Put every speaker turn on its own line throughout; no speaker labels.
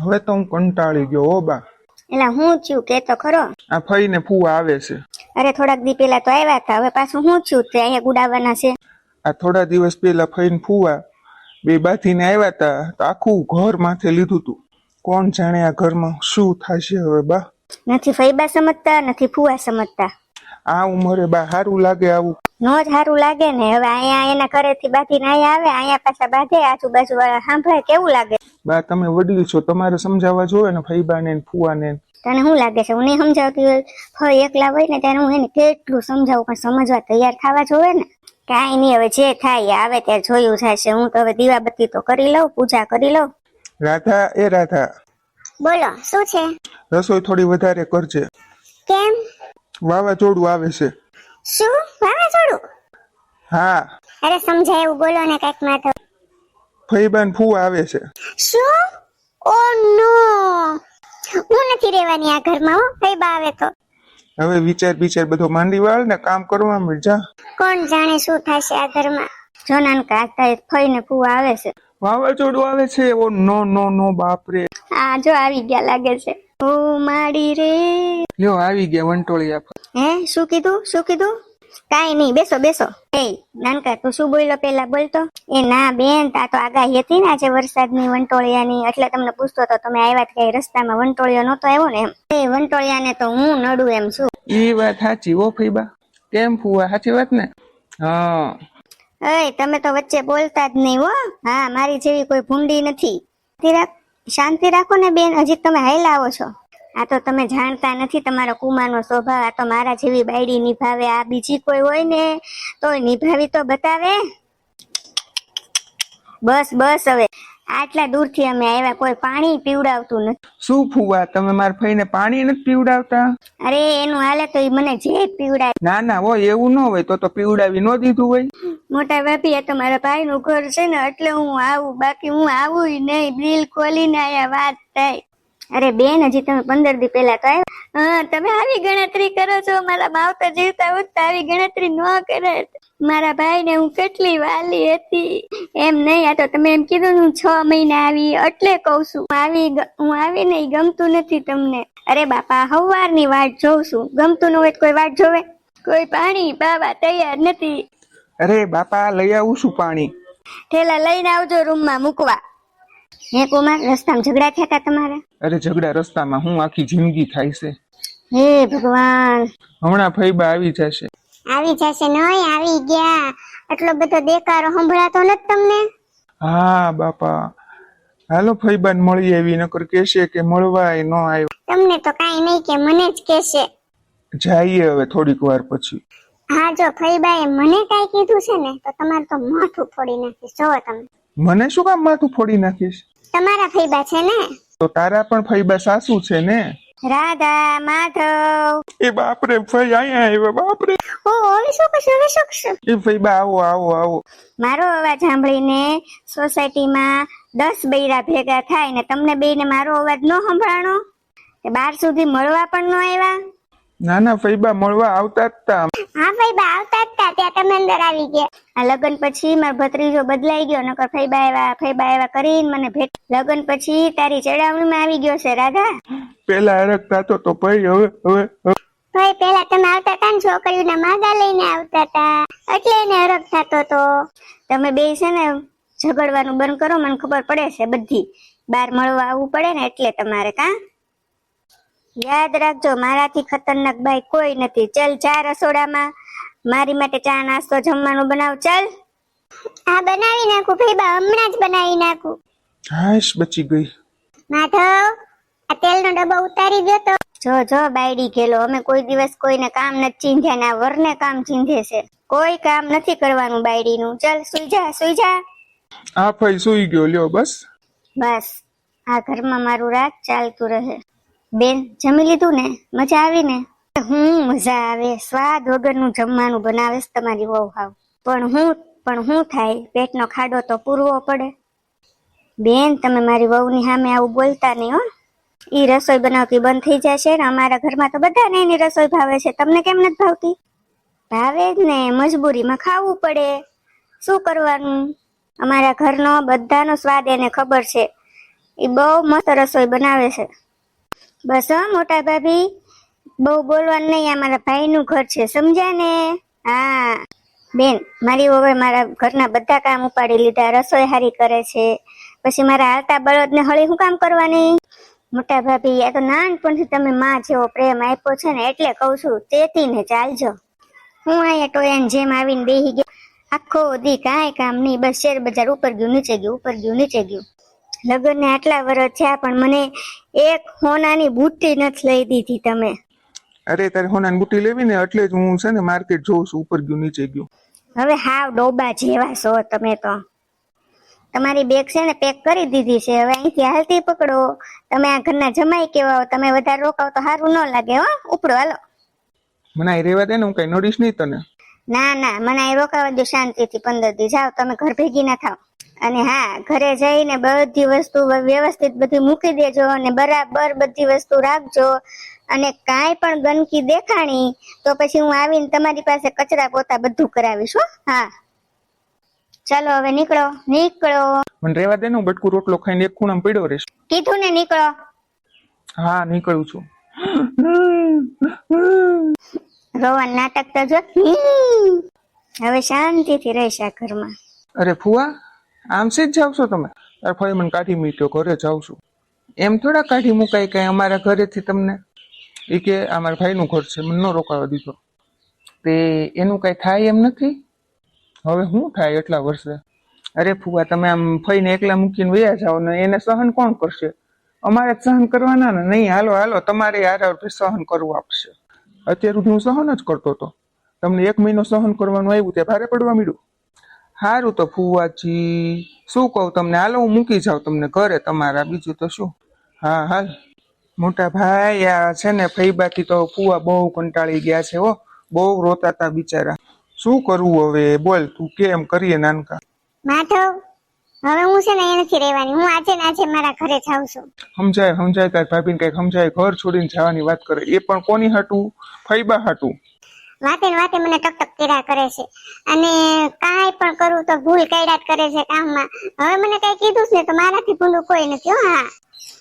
હવે તો હું કંટાળી ગયો હો બા.
એલા હું થયું કે તો ખરો.
આ ફઈ ને ફૂવા આવે છે.
અરે થોડાક દી પેલા તો આવ્યા હતા, હવે પાછું હું થયું તે અહીંયા ગુડાવવાના છે.
આ થોડા દિવસ પેલા ફઈ ને ફૂવા બે બાથીને આવ્યા હતા તો આખું ઘર માથે લીધું તું. કોણ જાણે આ ઘરમાં શું થશે હવે બા.
નથી ફઈબા સમજતા, નથી ફૂવા સમજતા.
આ ઉંમરે બા સારું લાગે આવું?
નો જ સારું લાગે ને. હવે અહીંયા એના ઘરેથી બાથીને અહીંયા આવે, અહીંયા પાછા બાંધે, આજુબાજુ વાળા સાંભળે, કેવું લાગે?
બા તમે વડીલ છો, તમારે સમજાવવા જોવે ને ફઈબાને ને ફૂવાને.
તને શું લાગે છે હું નહીં સમજાવતી હોય? ફઈ એકલા હોય ને ત્યારે હું એને કેટલું સમજાવું, પણ સમજવા તૈયાર થવા જોવે ને. કાંઈ નહીં, હવે જે થાય આવે ત્યારે જોયું થશે. હું તો હવે દીવાબત્તી તો કરી લઉં, પૂજા કરી લઉં.
રાધા, એ રાધા,
બોલો શું છે?
રસોઈ થોડી વધારે કરજે.
કેમ?
વાવાઝોડું આવે છે.
શું વાવાઝોડું?
હા.
અરે સમજાય એવું બોલો ને કઈક. માથે
ફઈબા ને ફૂવા આવે છે.
શું? ઓ નો, હું નથી રહેવાની આ ઘરમાં. હો ફઈબા આવે તો
હવે વિચાર બધો માંડી વાળ ને કામ કરવા મળ જા.
કોણ જાણે શું થશે આ ઘરમાં. જો નાનકા ફઈ ને ફૂવા આવે છે.
વાવાઝોડું આવે છે. ઓ નો નો નો બાપ રે.
આ જો આવી ગયા લાગે છે. ઓ માડી રે.
લ્યો આવી ગયા વંટોળિયા.
હે શું કીધું? શું કીધું? કાઈ નહીં, બેસો બેસો. એ નાનકા તું શું બોલ્યો પેલા બોલતો? એ ના બેન, તા તો આગાહી હતી ને આજે વરસાદની વંટોળિયાની, એટલે તમને પૂછતો તો તમે આવ્યા કઈ રસ્તામાં વંટોળિયો નતો આવ્યો ને એમ. એ વંટોળિયાને તો હું નડું એમ છું.
ઈ વાત સાચી હો ફઈબા. કેમ ફૂવા, સાચી વાત ને? હા.
એ તમે તો વચ્ચે બોલતા જ નહીં હો. હા, મારી જેવી કોઈ ભૂંડી નથી. શાંતિ રાખો ને બેન, હજી તમે હાઈલા આવો છો. આ તો તમે જાણતા નથી તમારો કુમારનો સ્વભાવ. આ તો મારા જેવી બાયડી નિભાવે. આ બીજી કોઈ હોય ને તો નિભાવી તો બતાવે. બસ બસ, હવે આટલા દૂરથી અમે આવ્યા, કોઈ પાણી પીવડાવતું નથી.
શું ફૂવા, તમે મારા ફઈને પાણી નથી પીવડાવતા?
અરે એનું હાલે તો એ મને જે પીવડાવે.
ના ના હોય એવું ન હોય તો પીવડાવી ન દીધું હોય.
મોટા ભાભી, આ તો મારા ભાઈ નું ઘર છે ને એટલે હું આવું, બાકી હું આવું નહીં. દિલ ખોલીને આયા વાત થાય. અરે બેન, હજી તમે 15 દી પહેલા તો આવ્યા. હા, તમે આવી ગણતરી કરો છો. મારા માવતર જીવતા ઉઠતા આવી ગણતરી ન કરે. મારા ભાઈ ને હું કેટલી વાલી હતી એમ નહીં. આ તો તમે એમ કીધું હું 6 મહિના આવી એટલે કઉ છું. હું આવી નહીં, ગમતું નથી તમને. અરે બાપા, હવારની વાટ જોઉં છું. ગમતું ન હોય તો કોઈ વાટ જોવે? કોઈ પાણી બાબા તૈયાર નથી.
અરે બાપા, લઈ આવું છું પાણી.
થેલા લઈને આવજો રૂમમાં મૂકવા. હે કુમાર, રસ્તામાં ઝઘડા થયા હતા તમારે?
અરે ઝઘડા રસ્તામાં હું, આખી જિંદગી થાય છે.
હે ભગવાન.
હમણાં ફઈબા આવી જશે.
આવી જશે નહીં? આવી ગયા. આટલો બધો દેકારો સંભળાતો નથી તમને?
હા બાપા, હાલો ફઈબાને મળી આવી, નકર કેશે કે મળવાય ન આવ્યો.
તમને તો કાઈ નહીં કે મને જ કેશે.
જઈએ હવે થોડીક વાર પછી.
હા, જો ફઈબાએ મને કાઈ કીધું છે ને તો તમારે તો માથું ફોડી નાખીશ. જોવો તમે.
મને શું કામ માથું ફોડી નાખીશ?
તમારા ફઈબા છે ને.
તો તારા પણ ફઈબા સાસુ છે ને?
રાધા, માધવ.
એ બાપરે, ફઈ અહીંયા આવ્યા. બાપરે.
ઓ હવે શું કરશો?
એ ફઈબા આવો આવો આવો.
મારો અવાજ સાંભળીને સોસાયટીમાં 10 બૈરા ભેગા થાય ને તમને બેયને મારો અવાજ ન સંભળાણો? તે 12 સુધી મળવા પણ ન આવ્યા?
ના ના, ફઈબા મળવા આવતા જ તા.
હા ફઈબા આવતા જ તા, ત્યાં તમે અંદર આવી ગયા. આ લગ્ન પછી મારો ભત્રીજો બદલાઈ ગયો, નકર ફઈબા આવ્યા કરીને મને ભેટ. લગ્ન પછી તારી ચડાવણીમાં આવી ગયો છે રાધા.
પેલા હરખ થતો તો ભાઈ, હવે
ભાઈ પેલા તમે આવતા હતા ને છોકરીઓના માગા લઈને આવતા હતા એટલે એને હરખ થતો તો. તમે બે છે ને ઝઘડવાનું બંધ કરો, મને ખબર પડે છે બધી. બાર મળવા આવવું પડે ને એટલે તમારે. કા યાદ રાખજો, મારાથી ખતરનાક ભાઈ કોઈ નથી. ચલ જા રસોડામાં, મારી માટે ચા નાસ્તો જમવાનું બનાવ. ચલ. હા બનાવી નાખું ભાઈ, હમણાં જ બનાવી નાખું.
હાશ, બચી ગઈ.
માધવ, આ તેલનો ડબ્બો ઉતારી દો તો. જો બાયડી ગેલો, અમે કોઈ દિવસ કોઈને કામ નથી ચીંધ્યા ને આ વરને કામ ચીંધે છે. કોઈ કામ નથી કરવાનું બાયડીનું. ચલ સુઈ જા.
આ ફઈ સુઈ ગયો. લ્યો બસ.
આ ઘરમાં મારું રાત ચાલતું રહે. બેન જમી લીધું ને? મજા આવી ને? મજા આવે. સ્વાદ વગરનું જમવાનું બનાવે તમારી વહુ હાવ. પણ હું થાય, પેટનો ખાડો તો પૂરવો પડે. બેન તમે મારી વહુની સામે આવું બોલતા નહીં હો. ઈ રસોઈ બનાવતી બંધ થઈ જશે ને. અમારા ઘરમાં તો બધાને એની રસોઈ ભાવે છે, તમને કેમ નથી ભાવતી? ભાવે જ ને, મજબૂરીમાં ખાવું પડે. શું કરવાનું? અમારા ઘરનો બધાનો સ્વાદ એને ખબર છે. એ બહુ મસ્ત રસોઈ બનાવે છે. બસ હો મોટા ભાભી, બહુ બોલવાનું નહીં, આ મારા ભાઈનું ઘર છે, સમજ્યા ને? હા બેન, મારી હવે મારા ઘરના બધા કામ ઉપાડી લીધા, રસોઈ હારી કરે છે, પછી મારા હાલતા બળદને હળી શું કામ કરવાની? મોટા ભાભી, આ તો નાનપણથી તમે માં જેવો પ્રેમ આપ્યો છે ને, એટલે કઉ છું તેથી ને ચાલજો. હું અહીંયા ટોયાની જેમ આવીને બેહી ગઈ, આખો દી કાંઈ કામ નહીં, બસ શેર બજાર ઉપર ગયું નીચે ગયું, ઉપર ગયું નીચે ગયું. લગ્નને આટલા વર્ષ થયા પણ મને એક હોનાની બુટ્ટી નથી લઈ દીધી તમે.
અરે તારે હોનાની બુટ્ટી લેવી ને એટલે જ હું છે ને માર્કેટ જોઉં છું, ઉપર ગયું નીચે ગયું.
હવે હાવ ડોબા જેવા છો તમે તો. તમારી બેગ છે ને પેક કરી દીધી છે, હવે અહીંથી હાલતી પકડો. તમે આ ઘરના જમાઈ કેવા, તમે વધારે રોકાવ તો સારું ન લાગે હો. ઉપડો હાલો.
મને અહીં રહેવા દે ને, હું કઈ નડીશ નહીં તને.
ના ના, મને અહીં રોકાવા દો શાંતિથી 15 દી. જાઓ તમે ઘર ભેગી ના થાવ. અને હા, ઘરે જઈને બધી વસ્તુ વ્યવસ્થિત બધી મૂકી દેજો અને બરાબર બધી વસ્તુ રાખજો. અને કાંઈ પણ ગંદકી દેખાણી તો પછી હું આવીને તમારી પાસે કચરા પોતા બધું કરાવીશ હો. હા ચાલો હવે નીકળો નીકળો.
મને રહેવા દે ને, હું બટકું રોટલો ખાઈને એક ખૂણામાં પડ્યો રહીશ.
કીધું ને નીકળો.
હા નીકળું છું.
રોવાનું નાટક તો જો. હવે શાંતિથી રહીશ આ ઘરમાં.
અરે ફુવા, આમ જ જાવ છો તમે? તાર ફરી મને કાઢી મૂક્યો, ઘરે જાઉં છું. એમ થોડા કાઢી મુકાય કઈ અમારા ઘરેથી તમને? એ કે આ મારા ભાઈનું ઘર છે, મને ન રોકાવા દીધો. તે એનું કઈ થાય એમ નથી. હવે શું થાય એટલા વર્ષે? અરે ફુવા, તમે આમ ફઈને એકલા મૂકીને વયા જાઓ ને એને સહન કોણ કરશે? અમારે જ સહન કરવાના ને? નહીં, હાલો હાલો, તમારે યાર સહન કરવું આપશે. અત્યાર સુધી હું સહન જ કરતો હતો, તમને 1 મહિનો સહન કરવાનું આવ્યું ત્યાં ભારે પડવા માંડ્યું. સારું તો ફુવાજી, શું કહું તમને, હાલો હું મૂકી જાઉં તમને ઘરે તમારા, બીજું તો શું. હા હાલ. મોટા ભાઈ, આ છે ને ફઈબાથી તો ફુવા બહુ કંટાળી ગયા છે હો, બહુ રોતા હતા બિચારા. શું કરવું હવે, બોલ તું, કેમ કરીએ નાનકા?
માધવ, હવે હું છે ને અહીંયા નથી રહેવાની, હું આજે ને આજે મારા ઘરે જાઉં છું.
સમજાય સમજાય, તાર ભાભીને કઈક સમજાય, ઘર છોડીને જવાની વાત કરે, એ પણ કોની હાટું? ફઈબા હાટું.
વાતે ને વાતે મને ટક કર્યા કરે છે અને કાંઈ પણ કરું તો ભૂલ કર્યા જ કરે છે કામમાં. હવે મને કઈ કીધું છે ને તો મારાથી ભૂલું કોઈ નથી હો. હા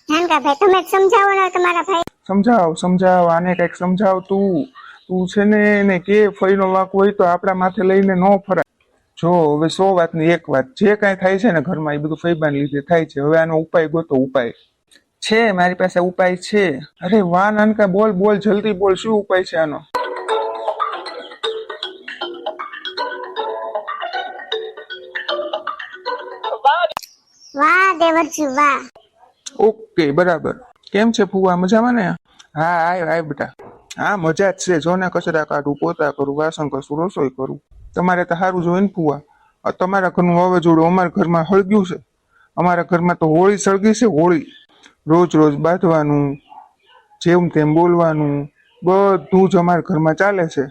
જાનકા ભાઈ, તમે જ સમજાવો ને તમારા ભાઈ.
સમજાવ સમજાવ, આને કઈક સમજાવ તું. તું છે ને એને કે ફઈનો વાંક હોય તો આપણા માથે લઈને ન ફરાય. જો હવે 100 વાતની એક વાત, જે કાંઈ થાય છે ને ઘરમાં એ બધું ફઈબાને લીધે થાય છે. હવે આનો ઉપાય ગોતો. ઉપાય છે મારી પાસે, ઉપાય છે. અરે વાહ નાનકા, બોલ બોલ જલ્દી બોલ, શું ઉપાય છે આનો?
વાહ દેવરજી વાહ.
ઓકે બરાબર. કેમ છે ફુવા, મજામાં ને? હા આય બેટા. હા મજા જ છે, જો ને કચરા કાઢું, પોતા કરું, વાસણ કરું, રસોઈ કરું. તમારે તો સારું જોઈએ ને ફુવા. તમારા ઘરનું વાવાઝોડું અમારા ઘરમાં સળગ્યું છે. અમારા ઘરમાં તો હોળી સળગી છે, હોળી. રોજ રોજ બાંધવાનું, જેમ તેમ બોલવાનું, બધું જ અમારા ઘરમાં ચાલે છે.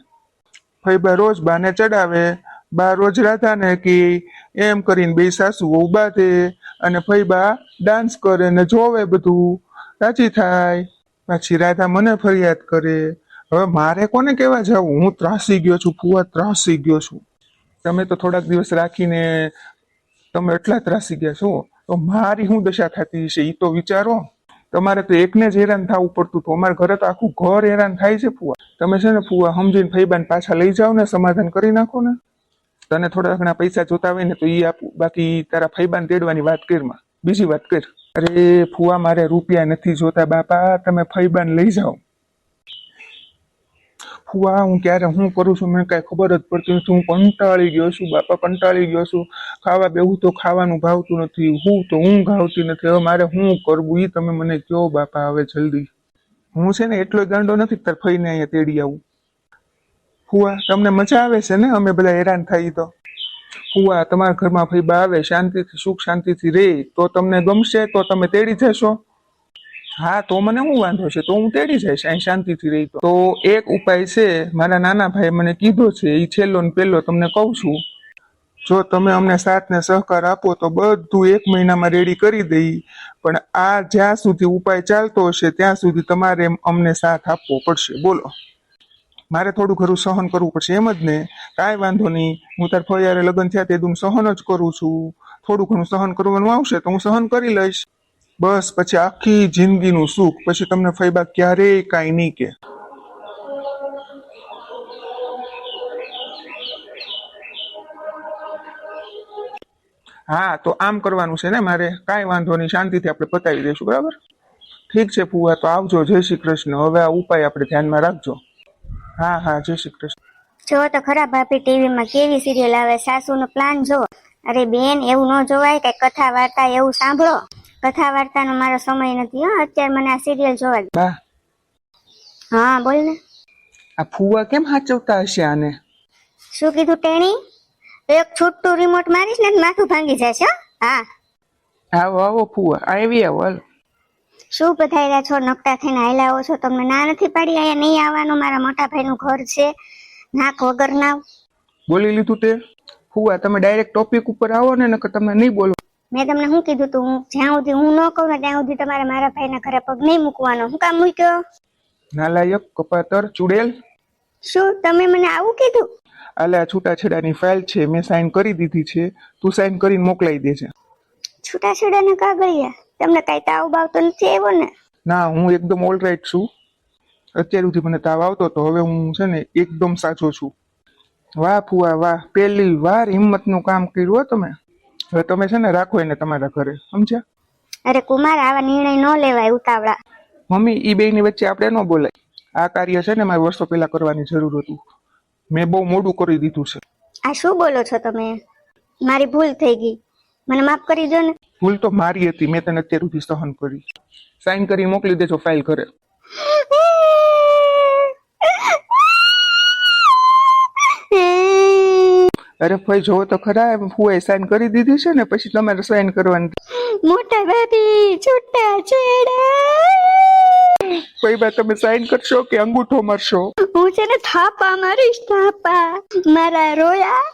ફઈબા રોજ બાને ચડાવે, બા રોજ રાધાને કી, એમ કરીને બે સાસુ વહુ બાંધે અને ફઈબા ડાન્સ કરે ને જોવે, બધું રાજી થાય. પાછી રાધા મને ફરિયાદ કરે. હવે મારે કોને કેવા જવું? હું ત્રાસી ગયો છું ફુવા, ત્રાસી ગયો છું. તમે તો થોડાક દિવસ રાખીને તમે એટલા ત્રાસી ગયા છો, તો મારી શું દશા થતી હશે એ તો વિચારો. તમારે તો એકને જ હેરાન થવું પડતું હતું, અમારા ઘરે તો આખું ઘર હેરાન થાય છે ફુવા. તમે છે ને ફુવા સમજીને ફઈબાને પાછા લઈ જાઓ ને, સમાધાન કરી નાખો ને. તને થોડા ઘણા પૈસા જોતા હોય ને તો એ આપું, બાકી તારા ફઈબાને તેડવાની વાત કરમાં, બીજી વાત કર. અરે ફુવા, મારે રૂપિયા નથી જોતા બાપા, તમે ફઈબાને લઈ જાઓ. ફુવા, હું ક્યારે હું કરું છું મને કઈ ખબર જ પડતી નથી. હું કંટાળી ગયો છું બાપા, કંટાળી ગયો છું. ખાવા બેહું તો ખાવાનું ભાવતું નથી, હું તો ઊંઘ આવતી નથી. હવે મારે શું કરવું એ તમે મને કહો બાપા હવે જલ્દી. હું છે ને એટલો ગાંડો નથી તાર ફઈને અહીંયા તેડી આવું. ફુવા, તમને મજા આવે છે ને અમે બધા હેરાન થઈ તો? ફુવા, તમારા ઘરમાં ફઈબા આવે, શાંતિથી સુખ શાંતિથી રહે તો તમને ગમશે, તો તમે તેડી જશો? હા તો મને શું વાંધો છે, તો હું તેડી જઈશ અહીં શાંતિથી રહી. તો એક ઉપાય છે, મારા નાના ભાઈ મને કીધો છે, એ છેલ્લો ને પહેલો તમને કહું છું. જો તમે અમને સાથ ને સહકાર આપો તો બધું 1 મહિનામાં રેડી કરી દઈ, પણ આ જ્યાં સુધી ઉપાય ચાલતો હશે ત્યાં સુધી તમારે અમને સાથ આપવો પડશે. બોલો, મારે થોડું ઘરું સહન કરવું પડશે એમ જ ને? કાંઈ વાંધો નહીં, હું તાર ફરિયારે લગ્ન થયા તે સહન જ કરું છું. થોડું ઘણું સહન કરવાનું આવશે તો હું સહન કરી લઈશ. બસ પછી આખી જિંદગીનું સુખ. પછી તમને ફૈબા ક્યારેય કાંઈ નહીં કે. હા તો આમ કરવાનું છે ને મારે? કાંઈ વાંધો નહીં, શાંતિથી આપણે પતાવી દઈશું, બરાબર? ઠીક છે ફુવા, તો આવજો. જય શ્રી કૃષ્ણ. હવે આ ઉપાય આપણે ધ્યાનમાં રાખજો. હા હા, જય શ્રી કૃષ્ણ.
જો તો ખરા ભાભી, ટીવીમાં કેવી સિરિયલ આવે, સાસુનો પ્લાન જો. અરે બેન, એવું ન જોવાય, કઈ કથા વાર્તા એવું સાંભળો. કથા વાર્તાનો મારો સમય નથી હો, અત્યારે મને આ સિરિયલ જોવા દે.
બા,
હા બોલ ને.
આ ફુવા કેમ હાચવતા હશે આને?
શું કીધું ટેણી? એક છૂટું રિમોટ મારીશ ને તો માથું ભાંગી જશે હો. હા
આવો આવો ફુવા, આવી આવો. હાલ.
શું પધાર્યા છો, નકટા થઈને હાલ્યા આવો છો? તમને ના નથી પાડી અહીંયા નહીં આવવાનું? મારા મોટા ભાઈનું ઘર છે, નાક વગર ના.
બોલી લીધું તે? ફુવા તમે ડાયરેક્ટ ટોપિક ઉપર આવો ને, નકર તમે નહીં બોલો.
મેં તમને શું કીધું તું? જ્યાં સુધી હું ન કહું ને ત્યાં સુધી તમારે મારા ભાઈના ઘરે પગ નહીં મૂકવાનો. હું કામ મૂક્યો?
નાલાયક, કપાતર, ચુડેલ.
શું તમે મને આવું કીધું?
આલે આ છૂટાછેડાની ફાઇલ છે, મેં સાઈન કરી દીધી છે, તું સાઈન કરીને મોકલાઈ દેજે.
છૂટાછેડાના કાગળિયા? તમને કઈ તાવ બાવ તો નથી આવ્યો ને?
ના, હું એકદમ ઓલરાઈટ છું. અત્યાર સુધી મને તાવ આવતો તો, હવે હું છે ને એકદમ સાચો છું. વાહ ફુવા વાહ, પહેલી વાર હિંમતનું કામ કર્યું હો તમે. હવે તમે છે ને રાખો એને તમારા ઘરે, સમજ્યા?
અરે કુમાર, આવા નિર્ણય ન લેવાય ઉતાવળા.
મમ્મી, ઈ બેયની વચ્ચે આપણે ન બોલાય. આ કાર્ય છે ને મારે વર્ષો પહેલા કરવાની જરૂર હતું, મેં બહુ મોડું કરી દીધું છે.
આ શું બોલો છો તમે? મારી ભૂલ થઈ ગઈ, મને માફ કરી દો ને.
ભૂલ તો મારી હતી, મેં તને અત્યાર સુધી સહન કરી. સાઈન કરી મોકલી દેજો ફાઇલ ઘરે. અરે ભાઈ જોવો તો ખરા, ફુવાએ સાઈન કરી દીધી છે ને, પછી તમારે સાઈન કરવાની.
મોટા ભાભી, છૂટા છેડા.
ભાઈ બા, તમે સાઈન કરશો કે અંગૂઠો મારશો?
હું છે ને થાપા મારીશ, થાપા. મારા રોયા.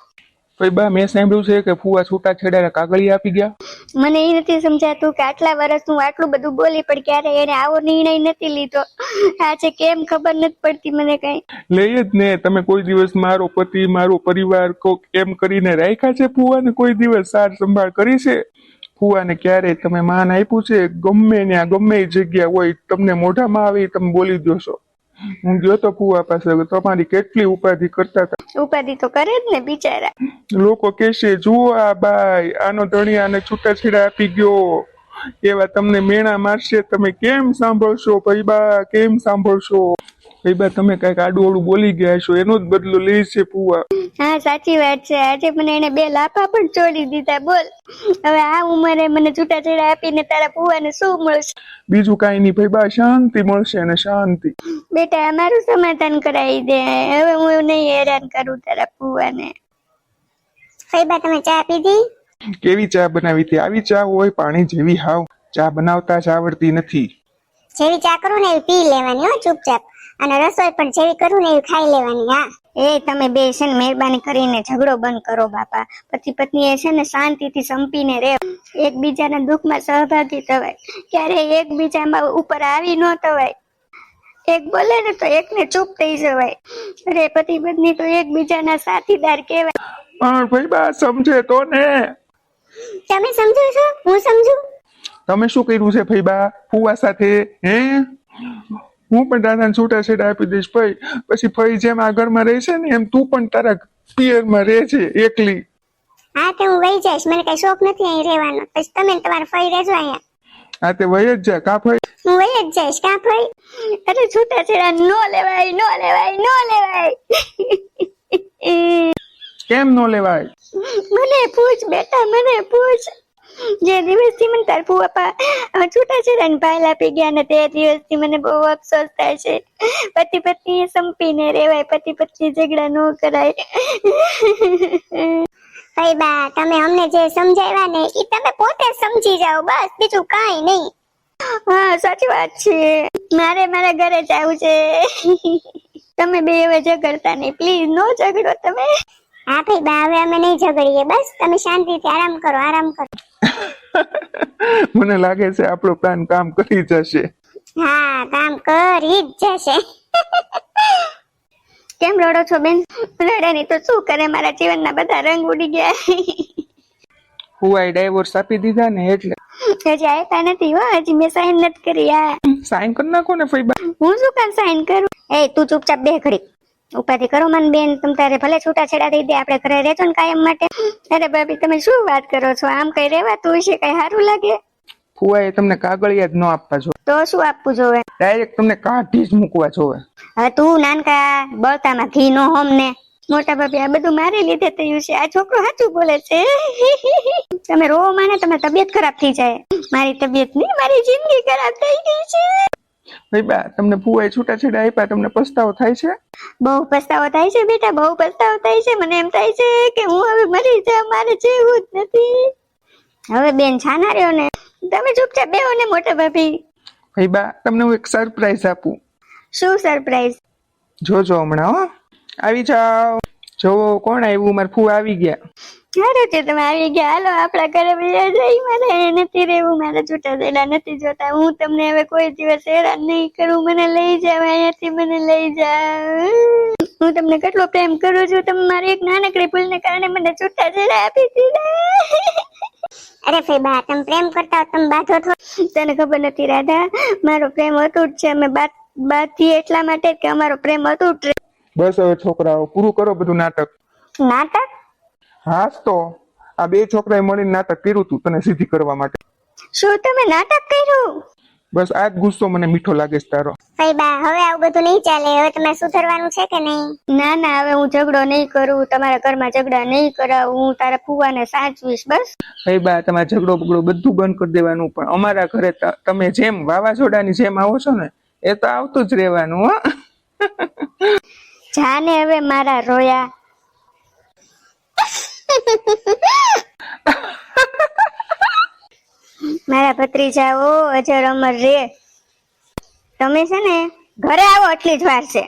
ભાઈ બા, મેં સાંભળ્યું છે કે ફુવા છૂટા છેડાના કાગળિયા આપી ગયા.
મને એ નથી સમજાતું કે આટલા વર્ષ હું આટલું બધું બોલી પણ ક્યારે એને આવો નિર્ણય નથી લીધો. આજે કેમ ખબર નથી પડતી મને કઈ.
લઈ જ ને, તમે કોઈ દિવસ મારો પતિ, મારો પરિવાર કોક એમ કરીને રાખ્યા છે ફુવાને? કોઈ દિવસ સાર સંભાળ કરી છે ફુવાને? ક્યારે તમે માન આપ્યું છે? ગમે ને ગમે એ જગ્યા હોય, તમને મોઢામાં આવે તમે બોલી દો છો. હું ગયો તો ફુવા પાસે, તમારી કેટલી ઉપાધિ કરતા હતા.
ઉપાધિ તો કરે જ ને બિચારા.
લોકો કહેશે, જુઓ આ બાઈ, આનો ધણિયાને છૂટાછેડા આપી ગયો, એવા તમને મેણા મારશે. તમે કેમ સાંભળશો ભાઈ બા? કેમ સાંભળશો ભાઈ બા? તમે કઈક આડું અડું બોલી ગયા છો, એનો જ બદલો લે છે ફુવા.
હા સાચી વાત છે, આજે મને એને 2 લાફા પણ છોડી દીધા. બોલ, હવે આ ઉંમરે મને છૂટાછેડા આપીને તારા ફુવાને શું મળશે?
બીજું કઈ નહીં ભાઈ બા, શાંતિ મળશે અને શાંતિ.
બેટા, અમારું સમાધાન કરાવી દે, હવે હું નહીં હેરાન કરું તારા ફુવાને. ફઈબા, તમે ચા પીધી?
કેવી ચા બનાવી હતી? આવી ચા હોય પાણી જેવી? હાવ ચા બનાવતા જ આવડતી નથી.
જેવી ચા કરું ને એવી પી લેવાની હો, ચૂપચાપ. અને રસોઈ પણ જેવી કરું ને એવી ખાઈ લેવાની. હા એ તમે બે છે ને મહેરબાની કરીને ઝઘડો બંધ કરો બાપા. પતિ પત્ની એ છે ને શાંતિથી સંપીને રહે, એકબીજાના દુઃખમાં સહભાગી થવાય, ક્યારે એકબીજામાં ઉપર આવી ન થવાય. એક બોલે ને તો એકને ચૂપ થઈ જવાય. અરે પતિ પત્ની તો એકબીજાના સાથીદાર કહેવાય.
પણ ભાઈ બા સમજે તો ને.
તમે સમજો છો? હું સમજુ?
તમે શું કર્યું છે ભાઈ બા ફુવા સાથે? હે, હું પણ દાદાને છૂટાછેડા આપી દઈશ ભાઈ. પછી ફઈ જેમ આ ઘરમાં રહે છે ને, એમ તું પણ તારા પિયરમાં રહે છે એકલી.
હા તો હું વહી જઈશ, મને કઈ શોખ નથી અહીં રહેવાનો. પછી તમે તમારા ફઈ રહેજો અહીંયા.
હા તે વહી જ જા કા ફઈ?
હું વહી જ જઈશ કા ફઈ? અરે છૂટાછેડા નો લેવાય, નો લેવાય, નો લેવાય.
કેમ નો લેવાય?
મને પૂછ બેટા, મને પૂછ. જે દિવસથી મને તાર ફુવા છૂટાછેડાની ફાઇલ આપી ગયા ને તે દિવસથી મને બહુ અફસોસ થાય છે. પતિ પત્ની સંપીને રેવાય, પતિ પત્ની ઝઘડા ન કરાય. ભાઈ બા, તમે અમને જે સમજાવ્યા ને એ તમે પોતે સમજી જાઓ, બસ બીજું કાંઈ નહીં. હા સાચી વાત છે, મારે મારા ઘરે જવું છે. તમે બે હવે ઝઘડતા નહીં, પ્લીઝ નો ઝઘડો તમે. હા ભાઈ બા, હવે અમે નહીં ઝઘડીએ, બસ તમે શાંતિથી આરામ કરો, આરામ કરો.
મને લાગે છે આપણો પ્લાન કામ કરી જશે.
હા કામ કરી જ જશે. કેમ રડો છો બેન? રડે તો શું કરે, મારા જીવનના બધા રંગ ઉડી ગયા.
ફુવાએ ડાયવોર્સ આપી દીધા ને એટલે.
હજી આપ્યા નથી હો, હજી મેં સાઈન નથી કરી. આ
સાઈન કરી નાખો ને ફઈબા.
હું શું કામ સાઈન કરું? એ તું ચૂપચાપ બે ઘડી ઉપાધિ કરો મન બેન. તમ તારે ભલે છૂટાછેડા થઈ દે, આપણે ઘરે રહેજો ને કાયમ માટે. અરે ભાભી તમે શું વાત કરો છો? આમ કઈ રહેવાતું હશે? કઈ સારું લાગે?
ફુવાએ તમને કાગળિયા જ ન આપવા જો,
તો શું આપવું જોવે?
ડાયરેક્ટ તમને કાઢી જ મૂકવા જોવે.
હવે તું નાનકા બળતામાં ઘી નો હોમ ને. મોટા ભાભી આ બધું મારે લીધે થયું છે. આ છોકરો સાચું બોલે છે. તમે રોવો માને તમે તબિયત ખરાબ થઈ જાય. મારી તબિયત નહીં, મારી જિંદગી ખરાબ થઈ ગઈ છે.
ફઈબા તમને ફુવાએ છૂટાછેડા આપ્યા, તમને પસ્તાવો થાય છે?
બહુ પસ્તાવો થાય છે બેટા, બહુ પસ્તાવો થાય છે. મને એમ થાય છે કે હું હવે મરી જાઉં, મારે જેવું જ નથી. હવે બેન છાના રહ્યો ને, તમે ચૂપચાપ બેહો ને મોટા ભાભી.
ફઈબા તમને હું એક સરપ્રાઈઝ આપું.
શું સરપ્રાઈઝ?
જોજો હમણાં હો. આવી જાઓ. જોવો કોણ આવ્યું, મારા ફુવા આવી ગયા.
અરે તે તમે આવી ગયા, હાલો આપણા ઘરે વયા જઈ. મારે નથી રહેવું, મારે છૂટાછેડા નથી જોતા. હું તમને હવે કોઈ દિવસ હેરાન નહીં કરું. મને લઈ જાવ અહીંયાથી, મને લઈ જાવ. હું તમને કેટલો પ્રેમ કરું છું. તમે મારી એક નાનકડી ભૂલને કારણે મને છૂટાછેડા આપી દીધા. અરે ફેબા તમે પ્રેમ કરતા તમે બાધો છો. તને ખબર નથી રાધા, મારો પ્રેમ અતૂટ છે. અમે બાથી એટલા માટે કે અમારો પ્રેમ અતૂટ રહે.
બસ હવે છોકરાઓ પૂરું કરો બધું નાટક.
નાટક?
હાસ તો આ બે છોકરાએ મળીને નાટક કર્યું તું તને સીધી કરવા માટે.
શું તમે નાટક કર્યું?
બસ આ જ ગુસ્સો મને મીઠો લાગે છે તારો.
ફઈબા હવે આવું બધું નહીં ચાલે. હવે તમારે સુધરવાનું છે કે નહીં? ના ના, હવે હું ઝઘડો નહીં કરું. તમારા ઘરમાં ઝઘડા નહીં કરાવું. હું તારા ફુવાને સાચવીશ બસ.
ફઈબા તમારે ઝઘડો બગડો બધું બંધ કરી દેવાનું, પણ અમારા ઘરે તમે જેમ વાવાઝોડાની જેમ આવો છો ને એ તો આવતું જ રહેવાનું. હો
જાને હવે મારા રોયા. મારા ભત્રીજાઓ અજર અમર રે. તમે છે ને ઘરે આવો એટલી જ વાર છે.